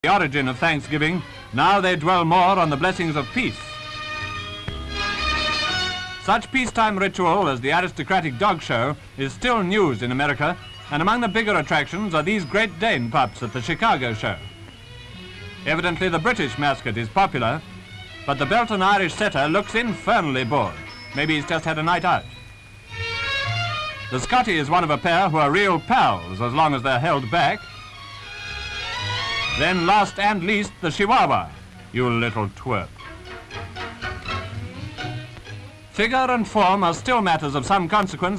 The origin of Thanksgiving, now they dwell more on the blessings of peace. Such peacetime ritual as the aristocratic dog show is still news in America, and among the bigger attractions are these Great Dane pups at the Chicago show. Evidently the British mascot is popular, but the Belton Irish setter looks infernally bored. Maybe he's just had a night out. The Scottie is one of a pair who are real pals as long as they're held back. Then last and least, the Chihuahua, you little twerp. Figure and form are still matters of some consequence.